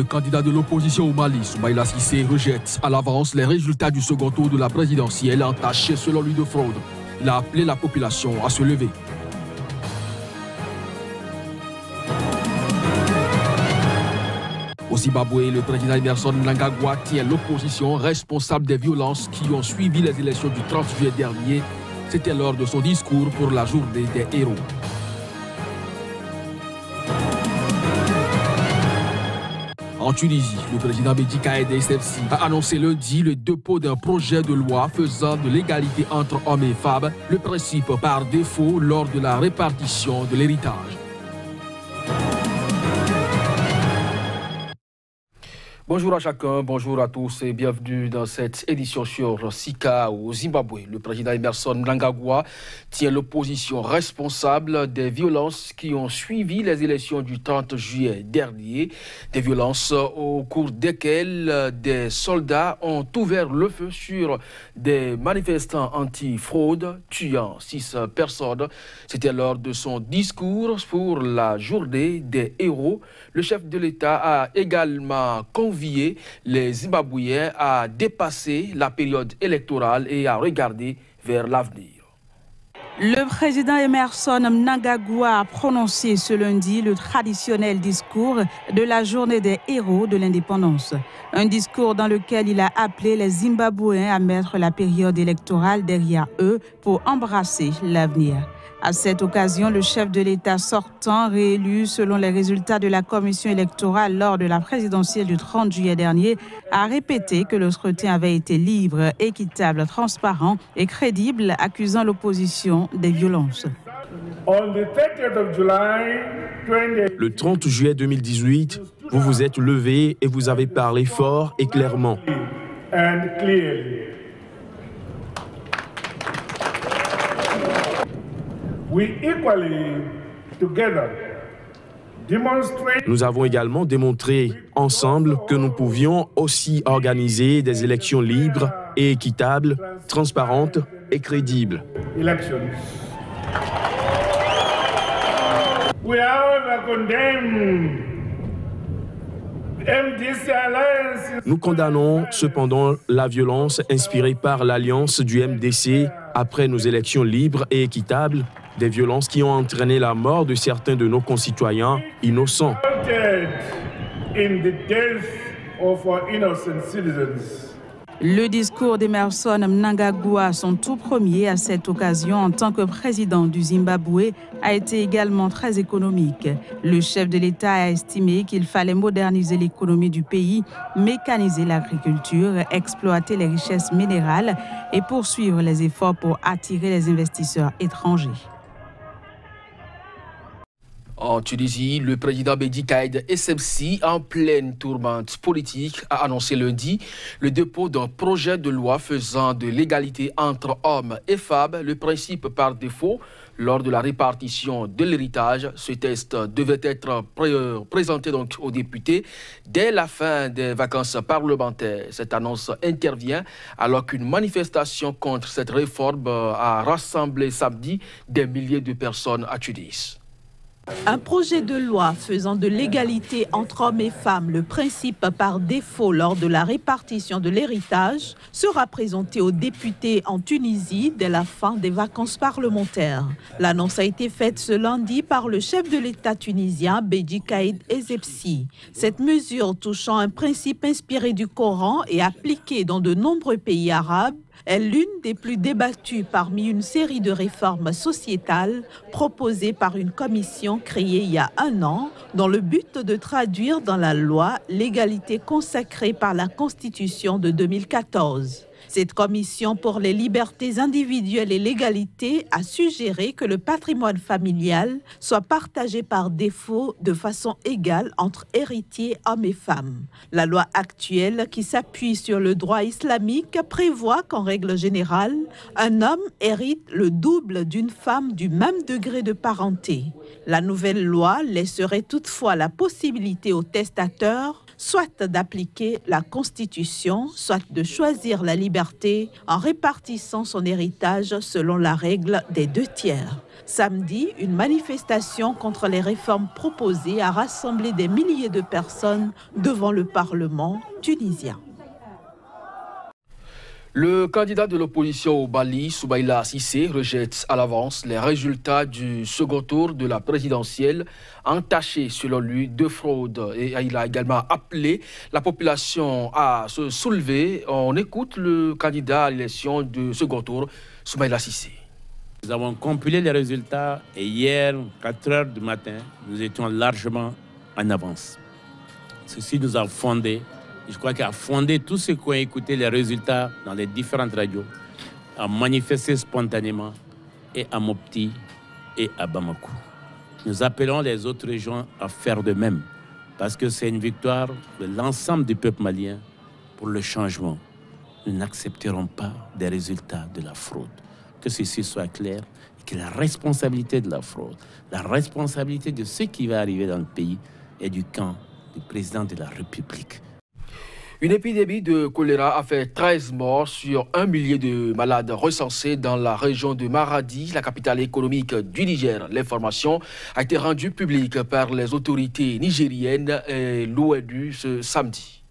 Le candidat de l'opposition au Mali, Soumaïla Cissé, rejette à l'avance les résultats du second tour de la présidentielle entachés selon lui de fraude. Il a appelé la population à se lever. Au Zimbabwe, le président Emmerson Mnangagwa tient l'opposition responsable des violences qui ont suivi les élections du 30 juillet dernier. C'était lors de son discours pour la journée des héros. En Tunisie, le président Béji Caïd Essebsi a annoncé lundi le dépôt d'un projet de loi faisant de l'égalité entre hommes et femmes le principe par défaut lors de la répartition de l'héritage. Bonjour à chacun, bonjour à tous et bienvenue dans cette édition sur Sika au Zimbabwe. Le président Emmerson Mnangagwa tient l'opposition responsable des violences qui ont suivi les élections du 30 juillet dernier. Des violences au cours desquelles des soldats ont ouvert le feu sur des manifestants anti-fraude, tuant 6 personnes. C'était lors de son discours pour la journée des héros. Le chef de l'État a également convié les Zimbabwéens à dépasser la période électorale et à regarder vers l'avenir. Le président Emmerson Mnangagwa a prononcé ce lundi le traditionnel discours de la journée des héros de l'indépendance. Un discours dans lequel il a appelé les Zimbabwéens à mettre la période électorale derrière eux pour embrasser l'avenir. À cette occasion, le chef de l'État sortant, réélu selon les résultats de la commission électorale lors de la présidentielle du 30 juillet dernier, a répété que le scrutin avait été libre, équitable, transparent et crédible, accusant l'opposition des violences. Le 30 juillet 2018, vous vous êtes levé et vous avez parlé fort et clairement. Nous avons également démontré ensemble que nous pouvions aussi organiser des élections libres et équitables, transparentes et crédibles. Nous condamnons cependant la violence inspirée par l'alliance du MDC après nos élections libres et équitables, des violences qui ont entraîné la mort de certains de nos concitoyens innocents. Le discours d'Emmerson Mnangagwa, son tout premier à cette occasion en tant que président du Zimbabwe, a été également très économique. Le chef de l'État a estimé qu'il fallait moderniser l'économie du pays, mécaniser l'agriculture, exploiter les richesses minérales et poursuivre les efforts pour attirer les investisseurs étrangers. En Tunisie, le président Béji Caïd Essebsi, en pleine tourmente politique, a annoncé lundi le dépôt d'un projet de loi faisant de l'égalité entre hommes et femmes le principe par défaut lors de la répartition de l'héritage. Ce texte devait être présenté donc aux députés dès la fin des vacances parlementaires. Cette annonce intervient alors qu'une manifestation contre cette réforme a rassemblé samedi des milliers de personnes à Tunis. Un projet de loi faisant de l'égalité entre hommes et femmes le principe par défaut lors de la répartition de l'héritage sera présenté aux députés en Tunisie dès la fin des vacances parlementaires. L'annonce a été faite ce lundi par le chef de l'État tunisien, Béji Caïd Essebsi. Cette mesure touchant un principe inspiré du Coran et appliqué dans de nombreux pays arabes est l'une des plus débattues parmi une série de réformes sociétales proposées par une commission créée il y a 1 an dans le but de traduire dans la loi l'égalité consacrée par la Constitution de 2014. Cette commission pour les libertés individuelles et l'égalité a suggéré que le patrimoine familial soit partagé par défaut de façon égale entre héritiers hommes et femmes. La loi actuelle, qui s'appuie sur le droit islamique, prévoit qu'en règle générale, un homme hérite le double d'une femme du même degré de parenté. La nouvelle loi laisserait toutefois la possibilité aux testateurs, soit d'appliquer la Constitution, soit de choisir la liberté en répartissant son héritage selon la règle des 2 tiers. Samedi, une manifestation contre les réformes proposées a rassemblé des milliers de personnes devant le Parlement tunisien. Le candidat de l'opposition au Mali, Soumaïla Cissé, rejette à l'avance les résultats du second tour de la présidentielle, entachés selon lui de fraude. Et il a également appelé la population à se soulever. On écoute le candidat à l'élection du second tour, Soumaïla Cissé. Nous avons compilé les résultats et hier, 4 heures du matin, nous étions largement en avance. Ceci nous a fondé. Je crois qu'il a fondé tous ceux qui ont écouté les résultats dans les différentes radios, à manifester spontanément et à Mopti et à Bamako. Nous appelons les autres régions à faire de même, parce que c'est une victoire de l'ensemble du peuple malien pour le changement. Nous n'accepterons pas des résultats de la fraude. Que ceci soit clair, et que la responsabilité de la fraude, la responsabilité de ce qui va arriver dans le pays est du camp du président de la République. Une épidémie de choléra a fait 13 morts sur 1 millier de malades recensés dans la région de Maradi, la capitale économique du Niger. L'information a été rendue publique par les autorités nigériennes et l'ONU ce samedi.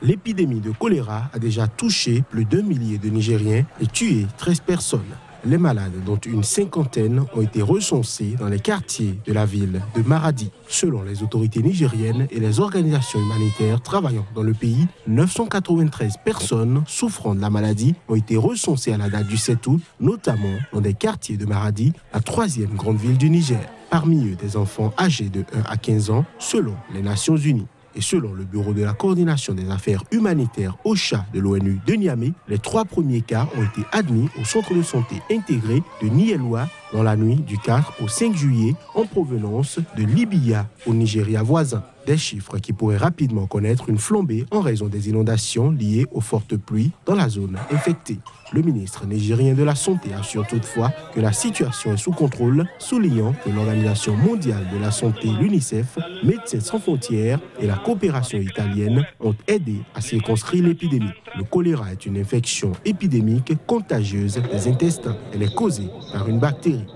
L'épidémie de choléra a déjà touché plus d'1 millier de Nigériens et tué 13 personnes. Les malades, dont une cinquantaine, ont été recensés dans les quartiers de la ville de Maradi. Selon les autorités nigériennes et les organisations humanitaires travaillant dans le pays, 993 personnes souffrant de la maladie ont été recensées à la date du 7 août, notamment dans des quartiers de Maradi, la 3e grande ville du Niger. Parmi eux, des enfants âgés de 1 à 15 ans, selon les Nations Unies. Et selon le Bureau de la coordination des affaires humanitaires OCHA de l'ONU de Niamey, les 3 premiers cas ont été admis au centre de santé intégré de Nielwa dans la nuit du 4 au 5 juillet en provenance de Libya au Nigeria voisin. Des chiffres qui pourraient rapidement connaître une flambée en raison des inondations liées aux fortes pluies dans la zone infectée. Le ministre nigérien de la Santé assure toutefois que la situation est sous contrôle, soulignant que l'Organisation mondiale de la santé, l'UNICEF, Médecins sans frontières et la coopération italienne ont aidé à circonscrire l'épidémie. Le choléra est une infection épidémique contagieuse des intestins. Elle est causée par une bactérie.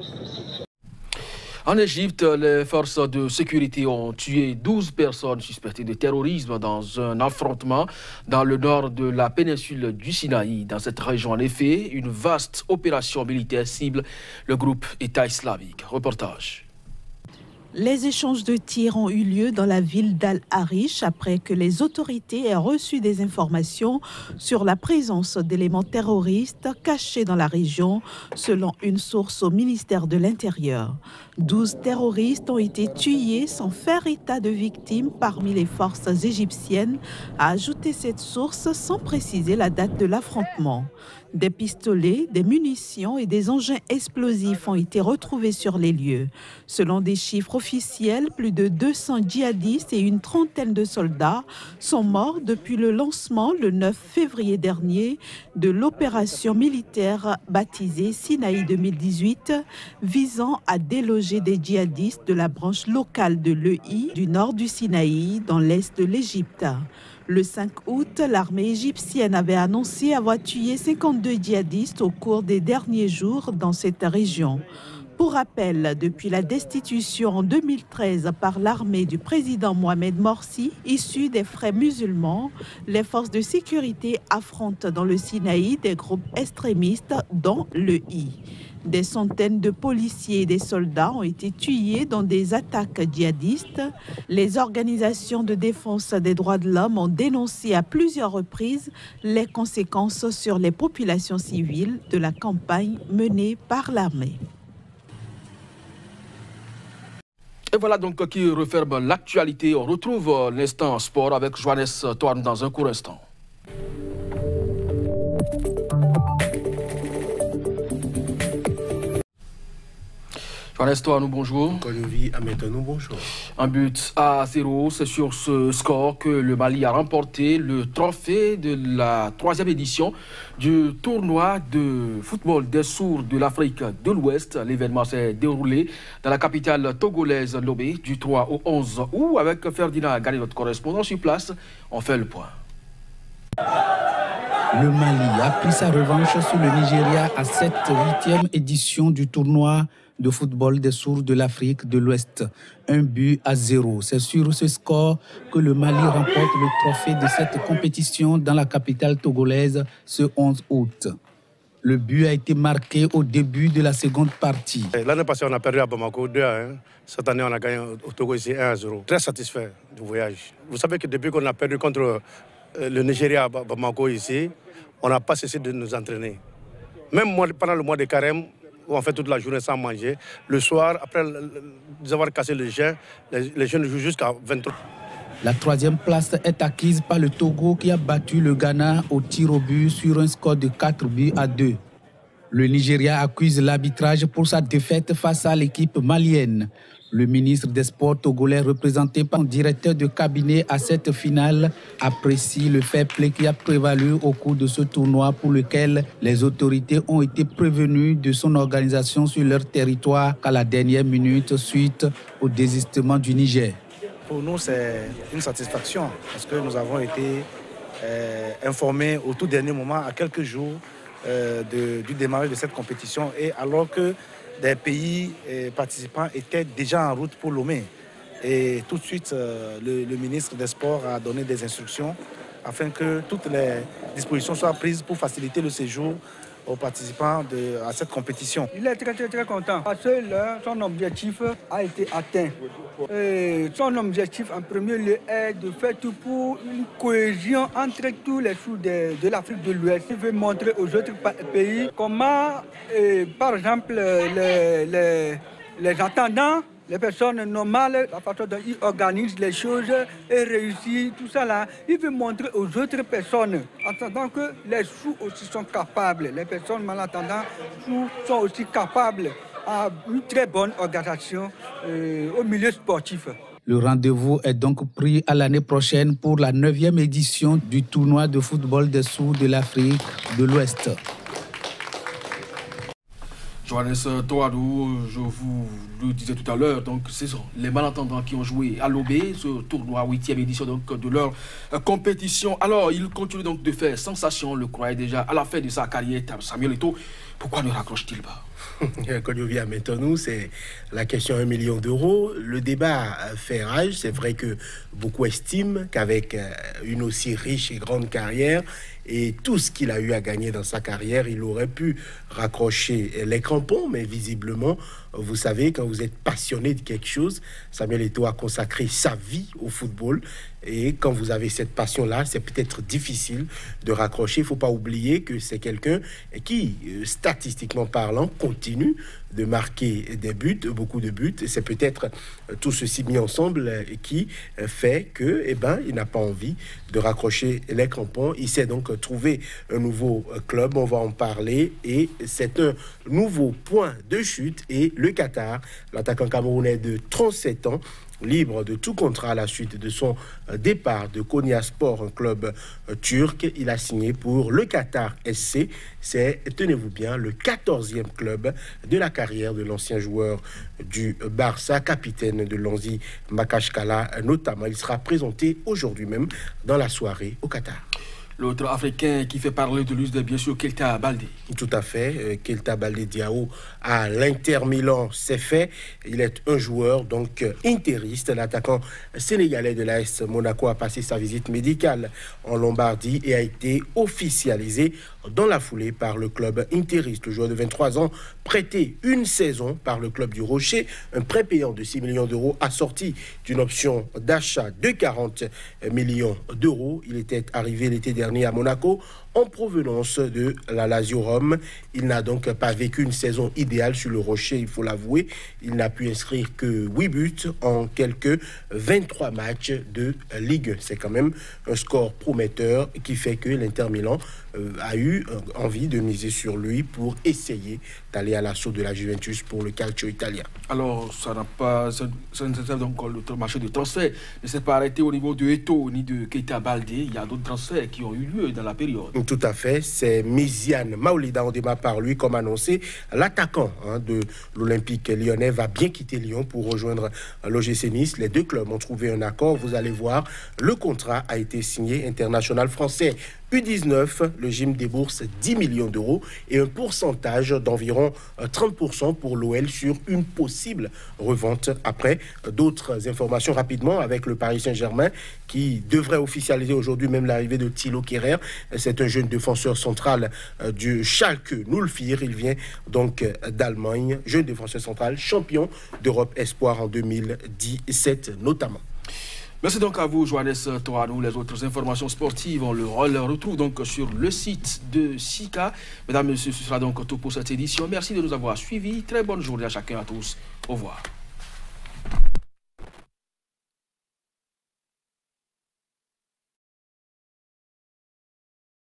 En Égypte, les forces de sécurité ont tué 12 personnes suspectées de terrorisme dans un affrontement dans le nord de la péninsule du Sinaï. Dans cette région, en effet, une vaste opération militaire cible le groupe État islamique. Reportage. Les échanges de tirs ont eu lieu dans la ville d'Al-Arish après que les autorités aient reçu des informations sur la présence d'éléments terroristes cachés dans la région, selon une source au ministère de l'Intérieur. 12 terroristes ont été tués sans faire état de victimes parmi les forces égyptiennes, a ajouté cette source sans préciser la date de l'affrontement. Des pistolets, des munitions et des engins explosifs ont été retrouvés sur les lieux. Selon des chiffres officiels, plus de 200 djihadistes et une trentaine de soldats sont morts depuis le lancement le 9 février dernier de l'opération militaire baptisée Sinaï 2018, visant à déloger des djihadistes de la branche locale de l'EI du nord du Sinaï dans l'est de l'Égypte. Le 5 août, l'armée égyptienne avait annoncé avoir tué 52 djihadistes au cours des derniers jours dans cette région. Pour rappel, depuis la destitution en 2013 par l'armée du président Mohamed Morsi, issu des frères musulmans, les forces de sécurité affrontent dans le Sinaï des groupes extrémistes, dont l'EI. Des centaines de policiers et des soldats ont été tués dans des attaques djihadistes. Les organisations de défense des droits de l'homme ont dénoncé à plusieurs reprises les conséquences sur les populations civiles de la campagne menée par l'armée. Et voilà donc qui referme l'actualité. On retrouve l'instant sport avec Johannes Toine dans un court instant. Johannes, bonjour. Bonjour. Un but à 0, c'est sur ce score que le Mali a remporté le trophée de la 3e édition du tournoi de football des sourds de l'Afrique de l'Ouest. L'événement s'est déroulé dans la capitale togolaise Lomé du 3 au 11 août. Avec Ferdinand Gari, notre correspondant sur place, on fait le point. Le Mali a pris sa revanche sur le Nigeria à cette 8e édition du tournoi de football des sourds de l'Afrique de l'Ouest. 1 but à 0. C'est sur ce score que le Mali remporte le trophée de cette compétition dans la capitale togolaise ce 11 août. Le but a été marqué au début de la seconde partie. L'année passée, on a perdu à Bamako 2-1. Cette année, on a gagné au Togo ici 1-0. Très satisfait du voyage. Vous savez que depuis qu'on a perdu contre le Nigeria à Bamako ici, on n'a pas cessé de nous entraîner. Même pendant le mois de carême, où on fait toute la journée sans manger, le soir, après avoir cassé le jeûne, les jeunes jouent jusqu'à 23. La 3e place est acquise par le Togo qui a battu le Ghana au tir au but sur un score de 4 buts à 2. Le Nigeria accuse l'arbitrage pour sa défaite face à l'équipe malienne. Le ministre des Sports togolais, représenté par un directeur de cabinet à cette finale, apprécie le fair play qui a prévalu au cours de ce tournoi pour lequel les autorités ont été prévenues de son organisation sur leur territoire qu'à la dernière minute suite au désistement du Niger. Pour nous, c'est une satisfaction parce que nous avons été informés au tout dernier moment, à quelques jours du démarrage de cette compétition, et alors que des pays participants étaient déjà en route pour Lomé. Et tout de suite, le ministre des Sports a donné des instructions afin que toutes les dispositions soient prises pour faciliter le séjour aux participants à cette compétition. Il est très content parce que son objectif a été atteint. Et son objectif en premier lieu est de faire tout pour une cohésion entre tous les sous de l'Afrique de l'Ouest. Il veut montrer aux autres pays comment, par exemple, les attendants, les personnes normales, la façon dont ils organisent les choses et réussissent, tout ça là, il veut montrer aux autres personnes, en attendant que les sous aussi sont capables, les personnes malentendantes sont aussi capables à une très bonne organisation au milieu sportif. Le rendez-vous est donc pris à l'année prochaine pour la 9e édition du tournoi de football des sourds de l'Afrique de l'Ouest. Johannes Toadou, je vous le disais tout à l'heure, donc ce sont les malentendants qui ont joué à l'OB, ce tournoi 8e édition donc, de leur compétition. Alors, il continue donc de faire sensation, le croyait déjà à la fin de sa carrière. Samuel Eto'o, pourquoi ne raccroche-t-il pas? Quand on vient maintenant, c'est la question 1 million d'euros. Le débat fait rage. C'est vrai que beaucoup estiment qu'avec une aussi riche et grande carrière et tout ce qu'il a eu à gagner dans sa carrière, il aurait pu raccrocher les crampons. Mais visiblement, vous savez, quand vous êtes passionné de quelque chose, Samuel Eto'o a consacré sa vie au football. Et quand vous avez cette passion-là, c'est peut-être difficile de raccrocher. Il ne faut pas oublier que c'est quelqu'un qui, statistiquement parlant, continue de marquer des buts, beaucoup de buts. Et c'est peut-être tout ceci mis ensemble qui fait que, il n'a pas envie de raccrocher les crampons. Il s'est donc trouvé un nouveau club, on va en parler. Et c'est un nouveau point de chute. Et le Qatar, l'attaquant camerounais de 37 ans, libre de tout contrat à la suite de son départ de Konyaspor, un club turc. Il a signé pour le Qatar SC. C'est, tenez-vous bien, le 14e club de la carrière de l'ancien joueur du Barça, capitaine de l'Anzi Makashkala notamment. Il sera présenté aujourd'hui même dans la soirée au Qatar. L'autre Africain qui fait parler de lui, c'est bien sûr Keita Baldé. Tout à fait. Keita Baldé Diao à l'Inter Milan, c'est fait. Il est un joueur donc interiste. L'attaquant sénégalais de l'AS Monaco a passé sa visite médicale en Lombardie et a été officialisé dans la foulée par le club interiste. Le joueur de 23 ans, prêté une saison par le club du Rocher, un prêt payant de 6 millions d'euros assorti d'une option d'achat de 40 millions d'euros. Il était arrivé l'été dernier à Monaco en provenance de la Lazio Rome. Il n'a donc pas vécu une saison idéale sur le Rocher, il faut l'avouer. Il n'a pu inscrire que 8 buts en quelques 23 matchs de Ligue. C'est quand même un score prometteur qui fait que l'Inter Milan a eu eu envie de miser sur lui pour essayer d'aller à l'assaut de la Juventus pour le calcio italien. Alors, ça ne s'est donc le marché de transfert ne s'est pas arrêté au niveau de Eto'o ni de Keita Baldé. Il y a d'autres transferts qui ont eu lieu dans la période. Tout à fait. C'est Méziane Maolida. On démarre par lui, comme annoncé. L'attaquant de l'Olympique lyonnais va bien quitter Lyon pour rejoindre l'OGC Nice. Les deux clubs ont trouvé un accord. Vous allez voir, le contrat a été signé. International français U19, le gym débourse 10 millions d'euros et un pourcentage d'environ 30% pour l'OL sur une possible revente. Après, d'autres informations rapidement avec le Paris Saint-Germain qui devrait officialiser aujourd'hui même l'arrivée de Thilo Kehrer. C'est un jeune défenseur central du Schalke 04. Il vient donc d'Allemagne, jeune défenseur central, champion d'Europe Espoir en 2017 notamment. Merci donc à vous, Johannes Toanou. Les autres informations sportives, on le retrouve donc sur le site de Sika. Mesdames et messieurs, ce sera donc tout pour cette édition. Merci de nous avoir suivis. Très bonne journée à chacun et à tous. Au revoir.